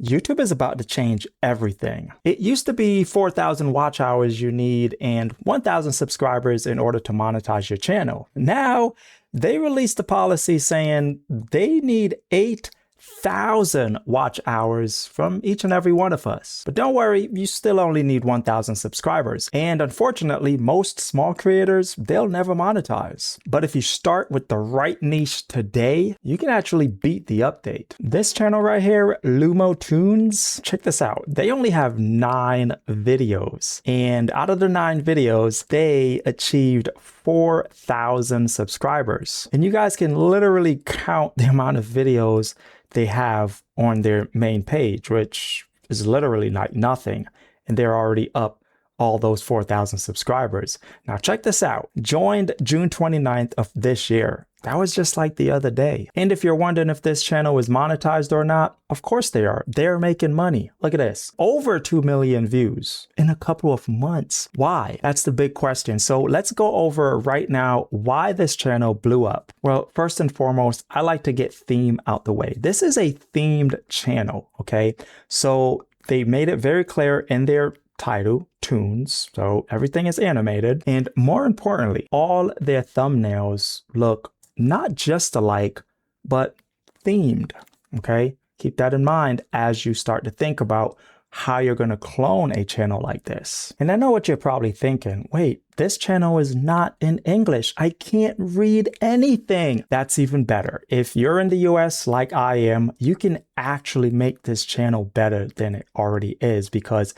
YouTube is about to change everything. It used to be 4,000 watch hours you need and 1,000 subscribers in order to monetize your channel. Now, they released a policy saying they need 8,000 watch hours from each and every one of us. But don't worry, you still only need 1,000 subscribers. And unfortunately, most small creators, they'll never monetize. But if you start with the right niche today, you can actually beat the update. This channel right here, Lumo Tunes, check this out. They only have 9 videos. And out of the 9 videos, they achieved 4,000 subscribers. And you guys can literally count the amount of videos they have on their main page, which is literally like nothing. And they're already up all those 4,000 subscribers. Now check this out. Joined June 29th of this year. That was just like the other day. And if you're wondering if this channel is monetized or not, of course they are. They're making money. Look at this. Over 2 million views in a couple of months. Why? That's the big question. So let's go over right now why this channel blew up. Well, first and foremost, I like to get theme out the way. This is a themed channel, okay? So they made it very clear in their title, Tunes, so everything is animated. And more importantly, all their thumbnails look not just alike, but themed, okay? Keep that in mind as you start to think about how you're going to clone a channel like this. And I know what you're probably thinking. Wait, this channel is not in English. I can't read anything. That's even better. If you're in the US like I am, you can actually make this channel better than it already is, because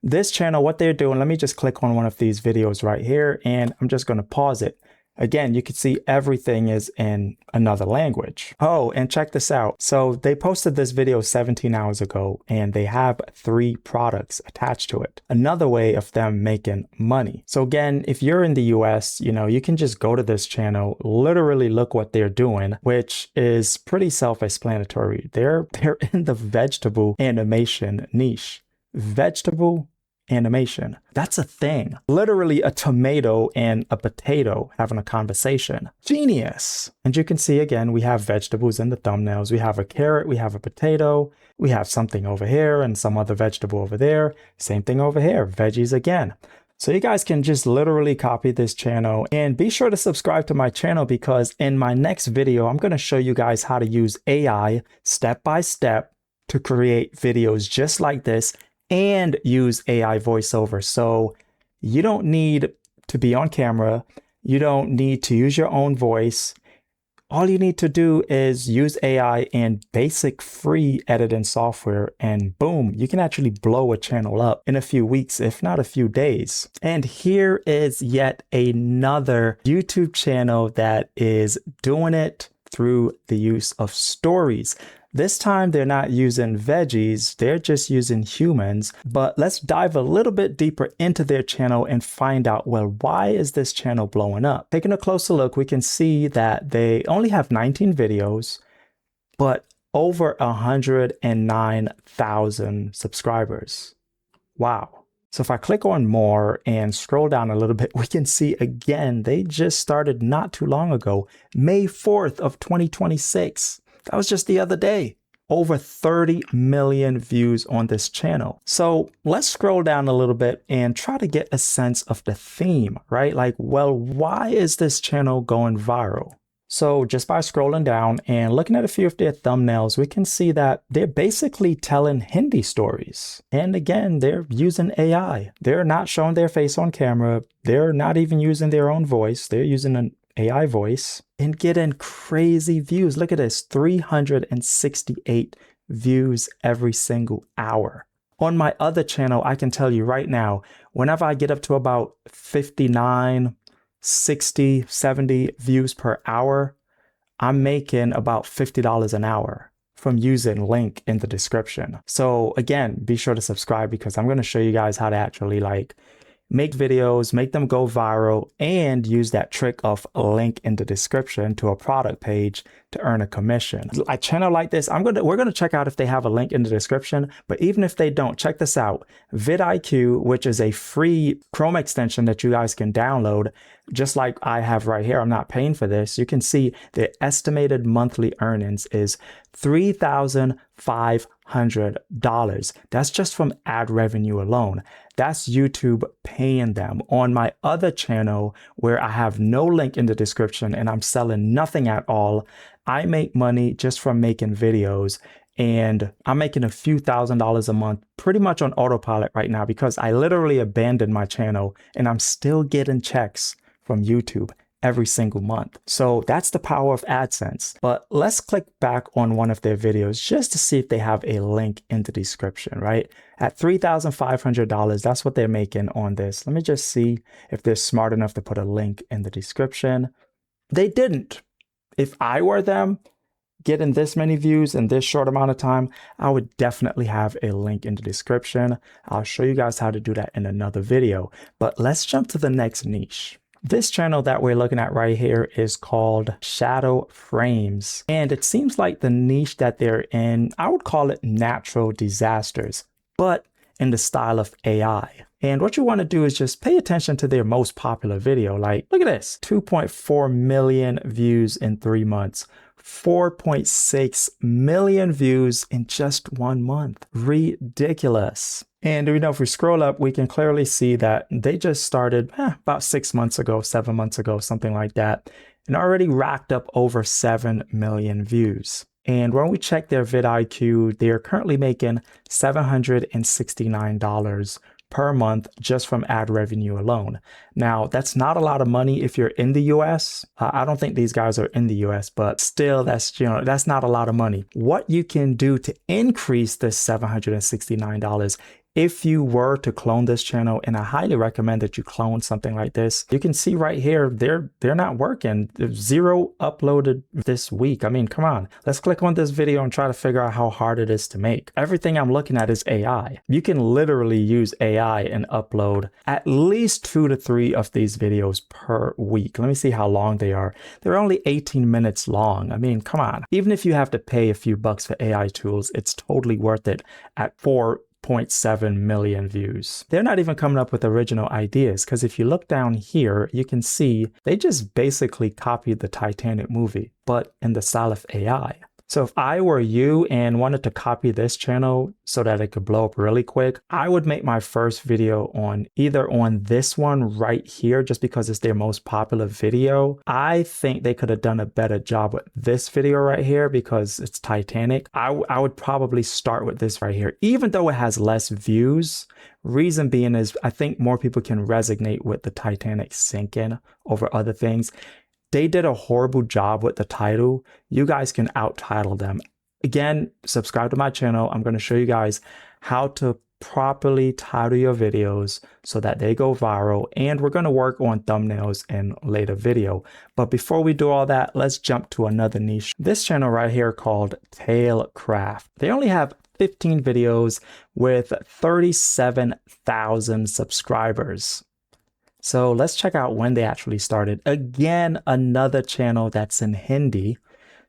this channel, what they're doing, let me just click on one of these videos right here, and I'm just going to pause it. Again, you can see everything is in another language. Oh, and check this out. So they posted this video 17 hours ago, and they have 3 products attached to it. Another way of them making money. So again, if you're in the US, you can just go to this channel, literally look what they're doing, which is pretty self-explanatory. They're in the vegetable animation niche. Vegetable animation. That's a thing. Literally a tomato and a potato having a conversation. Genius. And you can see again, we have vegetables in the thumbnails. We have a carrot, we have a potato, we have something over here and some other vegetable over there. Same thing over here, veggies again. So you guys can just literally copy this channel, and be sure to subscribe to my channel, because in my next video, I'm going to show you guys how to use AI step by step to create videos just like this and use AI voiceover. So you don't need to be on camera. You don't need to use your own voice. All you need to do is use AI and basic free editing software, and boom, you can actually blow a channel up in a few weeks, if not a few days. And here is yet another YouTube channel that is doing it through the use of stories. This time they're not using veggies, they're just using humans. But let's dive a little bit deeper into their channel and find out, well, why is this channel blowing up? Taking a closer look, we can see that they only have 19 videos, but over 109,000 subscribers. Wow. So if I click on more and scroll down a little bit, we can see again, they just started not too long ago, May 4th of 2026. That was just the other day. Over 30 million views on this channel. So let's scroll down a little bit and try to get a sense of the theme, right? Like, well, why is this channel going viral? So just by scrolling down and looking at a few of their thumbnails, we can see that they're basically telling Hindi stories. And again, they're using AI. They're not showing their face on camera. They're not even using their own voice. They're using an AI voice and getting crazy views. Look at this, 368 views every single hour. On my other channel, I can tell you right now, whenever I get up to about 59, 60, 70 views per hour, I'm making about $50 an hour from using link in the description. So again, be sure to subscribe, because I'm going to show you guys how to actually make videos, make them go viral, and use that trick of a link in the description to a product page to earn a commission. A channel like this, we're gonna check out if they have a link in the description, but even if they don't, check this out. vidIQ, which is a free Chrome extension that you guys can download, just like I have right here. I'm not paying for this. You can see the estimated monthly earnings is $3,500. That's just from ad revenue alone. That's YouTube paying them. On my other channel, where I have no link in the description and I'm selling nothing at all, I make money just from making videos. And I'm making a few $1,000s a month pretty much on autopilot right now because I literally abandoned my channel and I'm still getting checks from YouTube every single month. So that's the power of AdSense. But let's click back on one of their videos just to see if they have a link in the description, right? At $3,500, that's what they're making on this. Let me just see if they're smart enough to put a link in the description. They didn't. If I were them, getting this many views in this short amount of time, I would definitely have a link in the description. I'll show you guys how to do that in another video. But let's jump to the next niche. This channel that we're looking at right here is called Shadow Frames. And it seems like the niche that they're in, I would call it natural disasters, but in the style of AI. And what you want to do is just pay attention to their most popular video. Like, look at this, 2.4 million views in 3 months. 4.6 million views in just 1 month. Ridiculous. And if we scroll up, we can clearly see that they just started about 6 months ago, 7 months ago, something like that, and already racked up over 7 million views. And when we check their vidIQ, they're currently making $769 per month just from ad revenue alone. Now, that's not a lot of money if you're in the US. I don't think these guys are in the US, but still, that's not a lot of money. What you can do to increase this $769 if you were to clone this channel, and I highly recommend that you clone something like this, you can see right here, they're not working. There's 0 uploaded this week. I mean, come on. Let's click on this video and try to figure out how hard it is to make. Everything I'm looking at is AI. You can literally use AI and upload at least 2 to 3 of these videos per week. Let me see how long they are. They're only 18 minutes long. I mean, come on. Even if you have to pay a few bucks for AI tools, it's totally worth it at 4.7 million views. They're not even coming up with original ideas, because if you look down here, you can see they just basically copied the Titanic movie, but in the style of AI. So if I were you and wanted to copy this channel so that it could blow up really quick, I would make my first video on either on this one right here, just because it's their most popular video. I think they could have done a better job with this video right here because it's Titanic. I would probably start with this right here, even though it has less views. Reason being is I think more people can resonate with the Titanic sinking over other things. They did a horrible job with the title. You guys can out-title them. Again, subscribe to my channel. I'm going to show you guys how to properly title your videos so that they go viral. And we're going to work on thumbnails in later video. But before we do all that, let's jump to another niche. This channel right here called Tailcraft. They only have 15 videos with 37,000 subscribers. So let's check out when they actually started. Again, another channel that's in Hindi.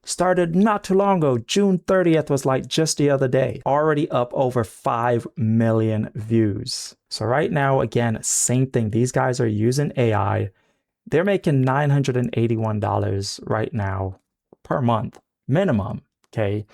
Started not too long ago. June 30th was like just the other day. Already up over 5 million views. So right now, again, same thing. These guys are using AI. They're making $981 right now per month, minimum, okay?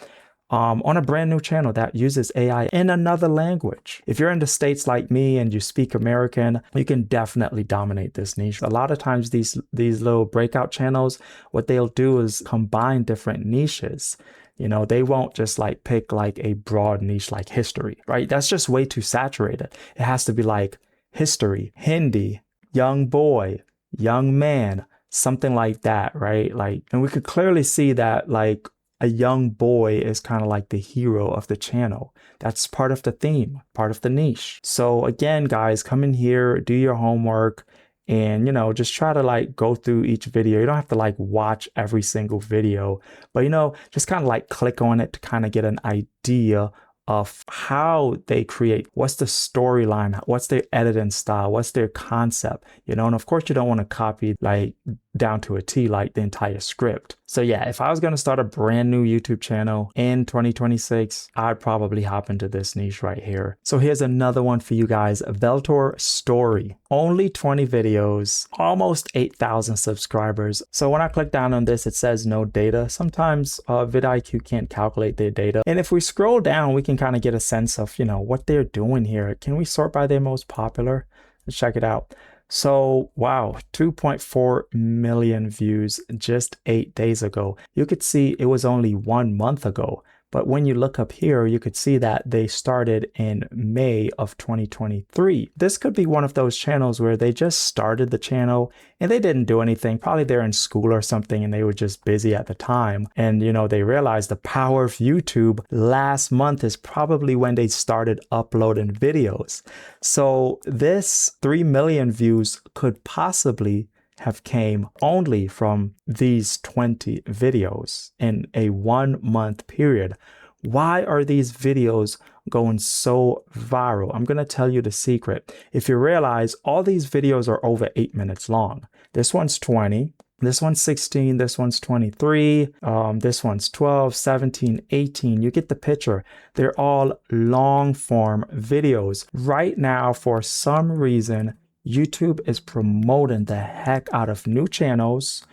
On a brand new channel that uses AI in another language. If you're in the States like me and you speak American, you can definitely dominate this niche. A lot of times these little breakout channels, what they'll do is combine different niches. They won't just like pick like a broad niche like history, right? That's just way too saturated. It has to be like history, Hindi, young boy, young man, something like that, right? Like, and we could clearly see that like a young boy is kind of like the hero of the channel. That's part of the theme, part of the niche. So again, guys, come in here, do your homework, and just try to like go through each video. You don't have to like watch every single video, but just kind of like click on it to kind of get an idea of how they create, what's the storyline, what's their editing style, what's their concept, and of course you don't want to copy like down to a T, like the entire script. So yeah, if I was going to start a brand new YouTube channel in 2026, I'd probably hop into this niche right here. So here's another one for you guys, Veltor Story. Only 20 videos, almost 8,000 subscribers. So when I click down on this, it says no data. Sometimes vidIQ can't calculate their data. And if we scroll down, we can kind of get a sense of, you know, what they're doing here. Can we sort by their most popular? Let's check it out. So, wow, 2.4 million views just 8 days ago. You could see it was only 1 month ago. But when you look up here, you could see that they started in May of 2023. This could be one of those channels where they just started the channel and they didn't do anything. Probably they're in school or something and they were just busy at the time. And, you know, they realized the power of YouTube last month is probably when they started uploading videos. So this 3 million views could possibly have came only from these 20 videos in a 1 month period. Why are these videos going so viral? I'm going to tell you the secret. If you realize all these videos are over 8 minutes long. This one's 20. This one's 16, this one's 23, this one's 12, 17, 18. You get the picture. They're all long form videos. Right now, for some reason, YouTube is promoting the heck out of new channels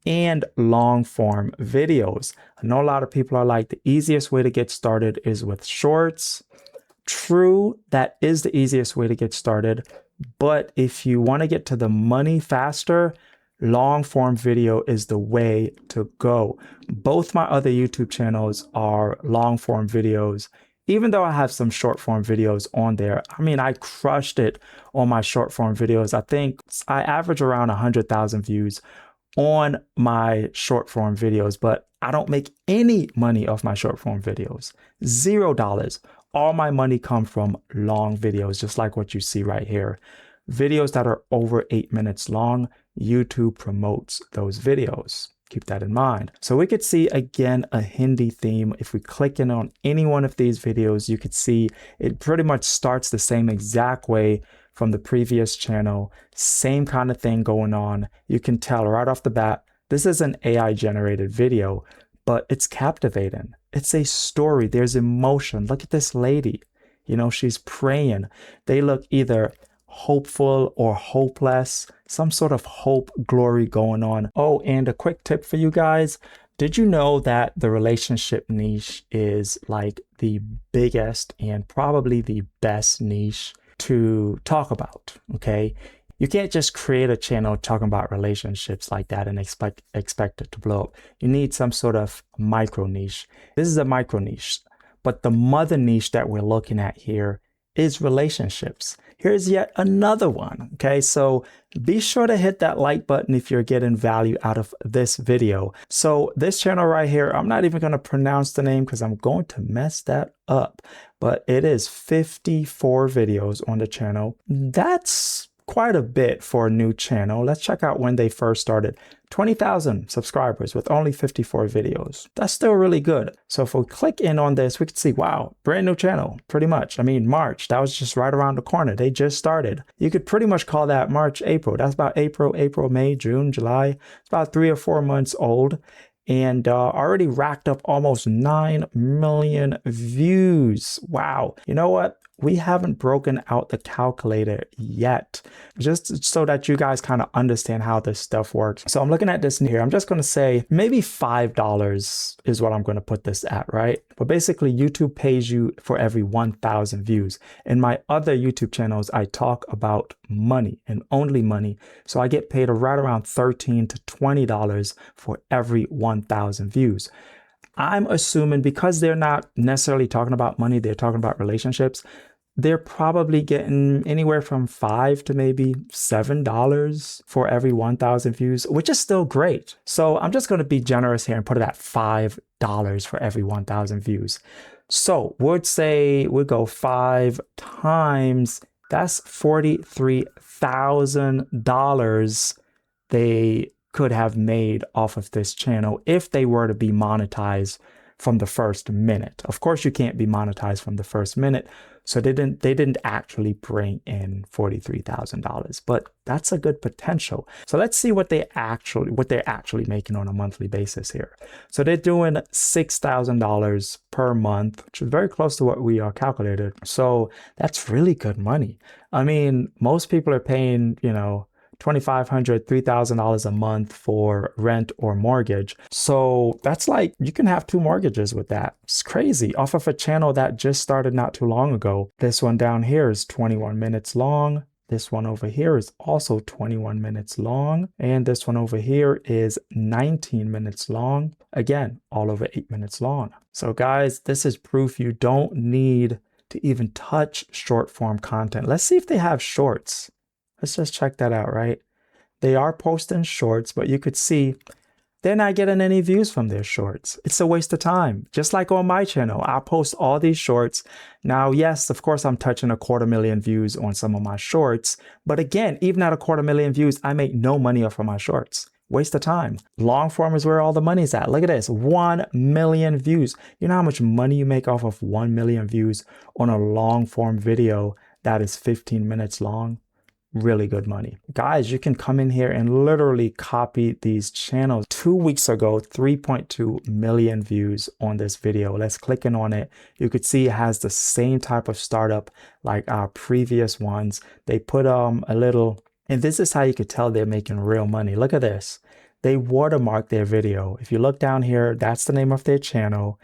and long form videos. I know a lot of people are like, the easiest way to get started is with shorts. True, that is the easiest way to get started. But if you want to get to the money faster, long form video is the way to go. Both my other YouTube channels are long form videos. Even though I have some short form videos on there, I mean, I crushed it on my short form videos. I think I average around 100,000 views on my short form videos, but I don't make any money off my short form videos. $0. All my money come from long videos, just like what you see right here. Videos that are over 8 minutes long, YouTube promotes those videos. Keep that in mind. So we could see again a Hindi theme. If we click in on any one of these videos, you could see it pretty much starts the same exact way from the previous channel. Same kind of thing going on. You can tell right off the bat, this is an AI generated video, but it's captivating. It's a story. There's emotion. Look at this lady. You know, she's praying. They look either hopeful or hopeless, some sort of hope glory going on. Oh, and a quick tip for you guys. Did you know that the relationship niche is like the biggest and probably the best niche to talk about? Okay. You can't just create a channel talking about relationships like that and expect it to blow up. You need some sort of micro niche. This is a micro niche, but the mother niche that we're looking at here is relationships. Here's yet another one. Okay, so be sure to hit that like button if you're getting value out of this video. So this channel right here, I'm not even going to pronounce the name because I'm going to mess that up, but it is 54 videos on the channel. That's quite a bit for a new channel. Let's check out when they first started. 20,000 subscribers with only 54 videos. That's still really good. So if we click in on this, we can see, wow, brand new channel, pretty much. I mean, March, that was just right around the corner. They just started. You could pretty much call that March, April. That's about April, May, June, July. It's about 3 or 4 months old. And already racked up almost 9 million views. Wow. You know what? We haven't broken out the calculator yet, just so that you guys kind of understand how this stuff works. So I'm looking at this here. I'm just going to say maybe $5 is what I'm going to put this at, right? But basically, YouTube pays you for every 1,000 views. In my other YouTube channels, I talk about money and only money. So I get paid right around $13 to $20 for every 1,000 views. I'm assuming because they're not necessarily talking about money, they're talking about relationships, they're probably getting anywhere from $5 to maybe $7 for every 1,000 views, which is still great. So I'm just going to be generous here and put it at $5 for every 1,000 views. So we'd say we'd go 5 times, that's $43,000 they could have made off of this channel if they were to be monetized from the first minute. Of course, you can't be monetized from the first minute. So they didn't actually bring in $43,000, but that's a good potential. So let's see what they're actually making on a monthly basis here. So they're doing $6,000 per month, which is very close to what we calculated. So that's really good money. I mean, most people are paying, you know, $2,500, $3,000 a month for rent or mortgage. So that's like, you can have 2 mortgages with that. It's crazy. Off of a channel that just started not too long ago. This one down here is 21 minutes long. This one over here is also 21 minutes long. And this one over here is 19 minutes long. Again, all over 8 minutes long. So guys, this is proof you don't need to even touch short form content. Let's see if they have shorts. Let's just check that out, right? They are posting shorts, but you could see they're not getting any views from their shorts. It's a waste of time. Just like on my channel, I post all these shorts. Now, yes, of course, I'm touching 250,000 views on some of my shorts. But again, even at 250,000 views, I make no money off of my shorts. Waste of time. Long form is where all the money's at. Look at this, 1 million views. You know how much money you make off of 1 million views on a long form video that is 15 minutes long? Really good money. Guys, you can come in here and literally copy these channels. 2 weeks ago, 3.2 million views on this video. Let's click in on it. You could see it has the same type of startup like our previous ones. They put a little, and this is how you could tell they're making real money. Look at this. They watermark their video. If you look down here, that's the name of their channel,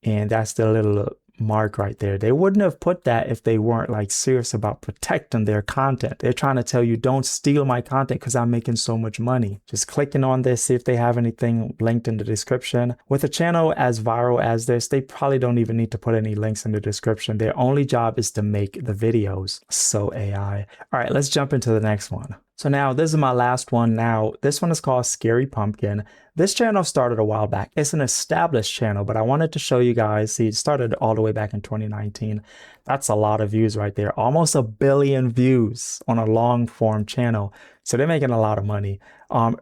and that's the little mark right there. They wouldn't have put that if they weren't like serious about protecting their content. They're trying to tell you, don't steal my content because I'm making so much money. Just clicking on this, see if they have anything linked in the description. With a channel as viral as this, they probably don't even need to put any links in the description. Their only job is to make the videos. So AI. All right, let's jump into the next one. So now this is my last one. Now this one is called Scary Pumpkin. This channel started a while back. It's an established channel, but I wanted to show you guys. See, it started all the way back in 2019. That's a lot of views right there. Almost 1 billion views on a long form channel. So they're making a lot of money.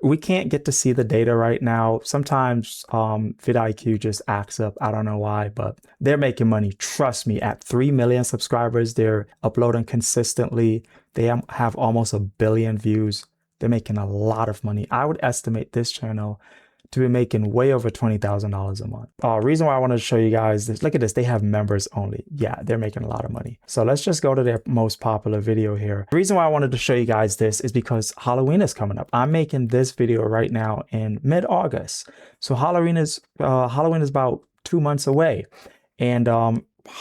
We can't get to see the data right now. Sometimes vidIQ just acts up. I don't know why, but they're making money. Trust me, at 3 million subscribers, they're uploading consistently. They have almost 1 billion views. They're making a lot of money. I would estimate this channel to be making way over $20,000 a month. Reason why I wanted to show you guys this, look at this, they have members only. Yeah, they're making a lot of money. So let's just go to their most popular video here. The reason why I wanted to show you guys this is because Halloween is coming up. I'm making this video right now in mid-August. So Halloween is about 2 months away. And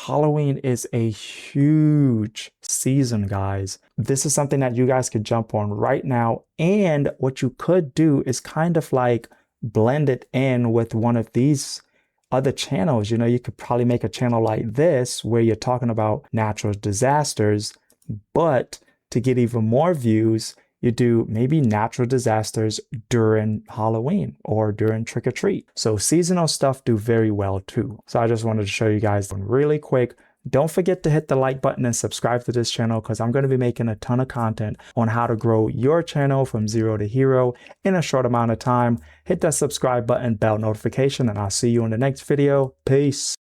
Halloween is a huge season, guys. This is something that you guys could jump on right now. And what you could do is kind of like blend it in with one of these other channels. You know, you could probably make a channel like this where you're talking about natural disasters, but to get even more views, you do maybe natural disasters during Halloween or during trick or treat. So seasonal stuff do very well too. So I just wanted to show you guys really quick. Don't forget to hit the like button and subscribe to this channel because I'm going to be making a ton of content on how to grow your channel from 0 to hero in a short amount of time. Hit that subscribe button, bell notification, and I'll see you in the next video. Peace.